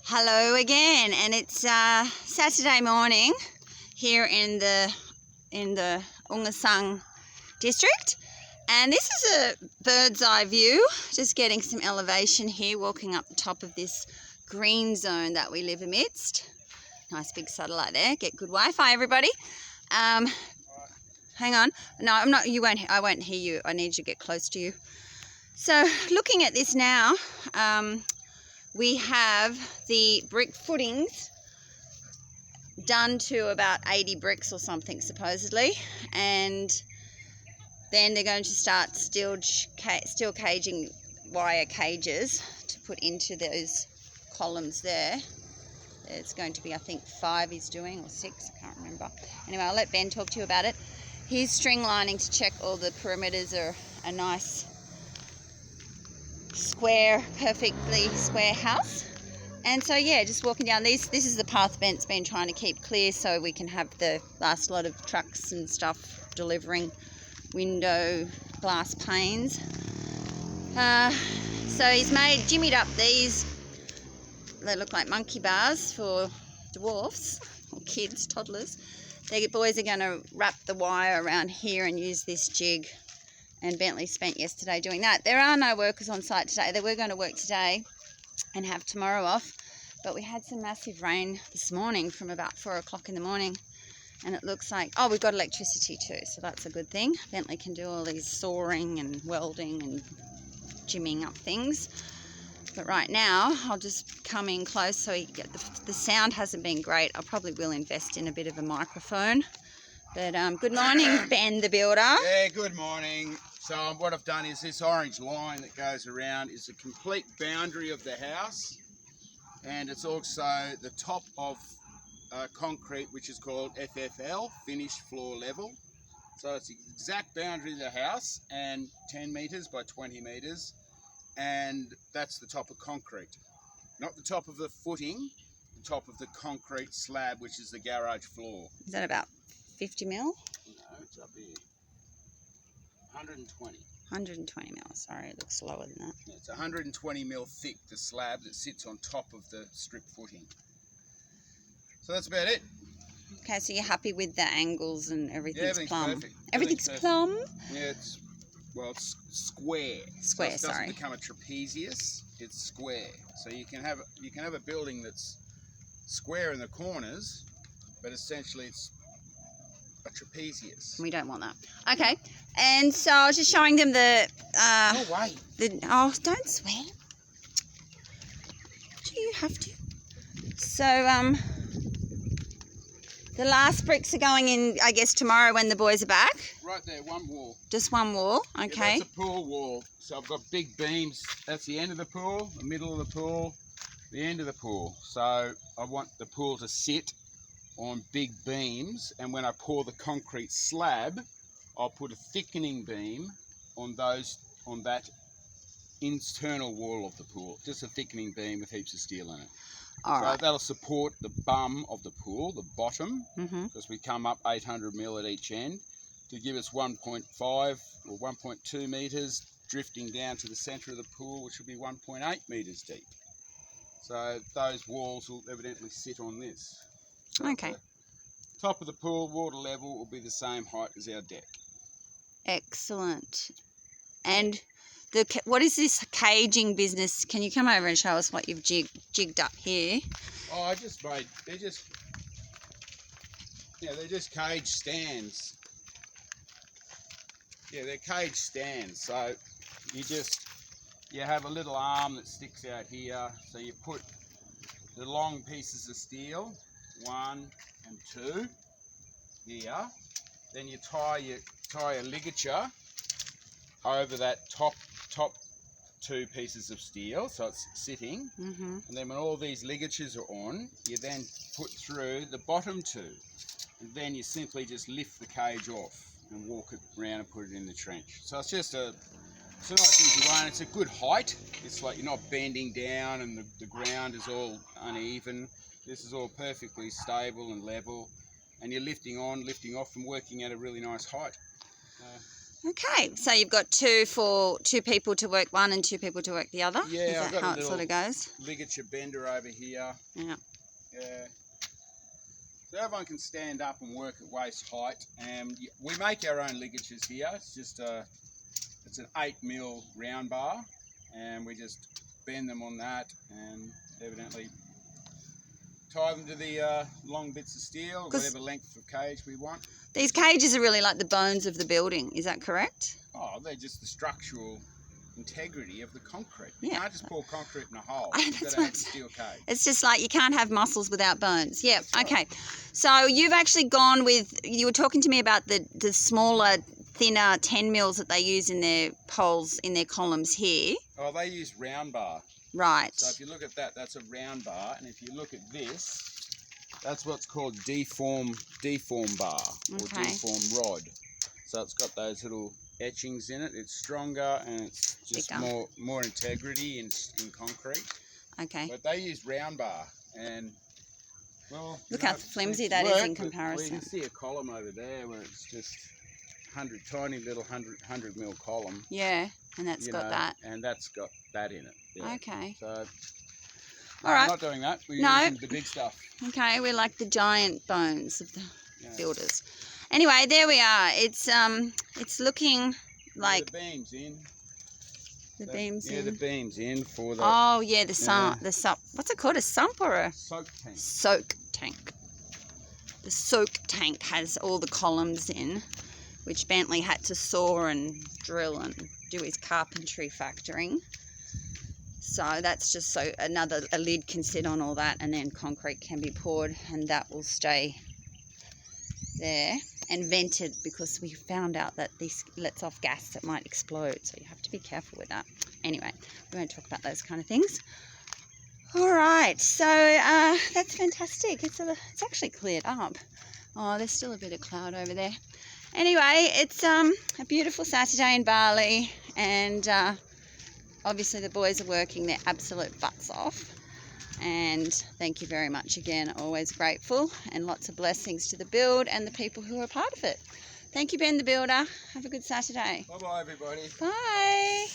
Hello again, and it's Saturday morning here in the Ungasang district, and this is a bird's eye view, just getting some elevation here, walking up the top of this green zone that we live amidst. Nice big satellite there. Get good Wi-Fi, everybody. Hang on. No, I'm not. You won't. I won't hear you. I need you to get close to you. So, looking at this now. We have the brick footings done to about 80 bricks or something supposedly, and then they're going to start steel caging wire cages to put into those columns there. It's going to be, I think, 5 he's doing, or 6, I can't remember. Anyway, I'll let Ben talk to you about it. He's string lining to check all the perimeters are a nice square, perfectly square house. And so yeah, just walking down this is the path Ben's been trying to keep clear so we can have the last lot of trucks and stuff delivering window glass panes. So he's jimmied up these. They look like monkey bars for dwarfs or kids, toddlers. The boys are going to wrap the wire around here and use this jig. And Bentley spent yesterday doing that. There are no workers on site today. They were going to work today and have tomorrow off, but we had some massive rain this morning from about 4 o'clock in the morning, and it looks like, oh, we've got electricity too, so that's a good thing. Bentley can do all these sawing and welding and jimming up things. But right now, I'll just come in close so you get the sound hasn't been great. I probably will invest in a bit of a microphone. But good morning, Ben the builder. Yeah, good morning. So what I've done is this orange line that goes around is a complete boundary of the house, and it's also the top of concrete, which is called FFL, finished floor level. So it's the exact boundary of the house, and 10 metres by 20 metres, and that's the top of concrete. Not the top of the footing, the top of the concrete slab, which is the garage floor. Is that about 50 mil? No, it's up here. 120. 120 mil, sorry, it looks lower than that. Yeah, it's 120 mil thick, the slab that sits on top of the strip footing. So that's about it. Okay, so you're happy with the angles and everything's plumb? Perfect. Everything's plumb? Yeah, it's square. Square, so it sorry. doesn't become a trapezius, it's square. So you can have a building that's square in the corners, but essentially it's a trapezius. We don't want that. Okay, and so I was just showing them the... No way. Oh, don't swear. Do you have to? So, the last bricks are going in, I guess, tomorrow when the boys are back. Right there, one wall. Just one wall, okay. Yeah, that's a pool wall. So I've got big beams. That's the end of the pool, the middle of the pool, the end of the pool. So I want the pool to sit on big beams, and when I pour the concrete slab, I'll put a thickening beam on that internal wall of the pool. Just a thickening beam with heaps of steel in it. All right. So that'll support the bum of the pool, the bottom, because we come up 800 mil at each end to give us 1.5 or 1.2 metres drifting down to the centre of the pool, which will be 1.8 metres deep. So those walls will evidently sit on this. So okay. Top of the pool, water level will be the same height as our deck. Excellent. And what is this caging business? Can you come over and show us what you've jigged up here? Oh, they're just cage stands. Yeah, they're cage stands. So you have a little arm that sticks out here. So you put the long pieces of steel, 1 and 2 here. Then you tie a ligature over that top 2 pieces of steel, so it's sitting. And then when all these ligatures are on, you then put through the bottom 2, and then you simply just lift the cage off and walk it around and put it in the trench. So it's just it's a nice easy one. It's a good height. It's like you're not bending down and the ground is all uneven. This is all perfectly stable and level, and you're lifting on, lifting off, and working at a really nice height. Okay, so you've got two people to work one and 2 people to work the other? Yeah, Is I've that got how a it sort of little goes? ligature bender over here. Yeah. Yeah. So everyone can stand up and work at waist height. And we make our own ligatures here. It's just it's an 8mm round bar, and we just bend them on that and evidently tie them to the long bits of steel, whatever length of cage we want. These cages are really like the bones of the building, is that correct? Oh, they're just the structural integrity of the concrete. You Yeah. can't just pour concrete in a hole. That's You've got to what- have a steel cage. It's just like you can't have muscles without bones. Yeah, That's right. okay. So you've actually gone with, you were talking to me about the smaller, thinner 10 mils that they use in their poles, in their columns here. Oh, they use round bar. Right. So if you look at that, that's a round bar, and if you look at this, that's what's called deform bar or Okay. deform rod. So it's got those little etchings in it. It's stronger and it's just Thicker. more integrity in concrete. Okay. But they use round bar, and well, Look you how know, flimsy it's that is in work, but comparison. You can see a column over there where it's just tiny little 100mm column. Yeah, and that's you got know, that. and that's got that in it. Yeah. Okay. So, All right. I'm not doing that. We're No. using the big stuff. Okay, we're like the giant bones of the Yeah. builders. Anyway, there we are. It's looking like the beams in. the beams Yeah, in. the beams in for the Oh yeah, the sump. Yeah. The sump. What's it called? A sump or a soak tank. soak tank? The soak tank has all the columns in, which Bentley had to saw and drill and do his carpentry factoring. So that's just so a lid can sit on all that, and then concrete can be poured, and that will stay there and vented, because we found out that this lets off gas that might explode, so you have to be careful with that. Anyway, we won't talk about those kind of things. All right, so that's fantastic. It's actually cleared up. Oh, there's still a bit of cloud over there. Anyway, it's a beautiful Saturday in Bali, and obviously the boys are working their absolute butts off. And thank you very much again. Always grateful, and lots of blessings to the build and the people who are a part of it. Thank you, Ben the Builder. Have a good Saturday. Bye bye, everybody. Bye.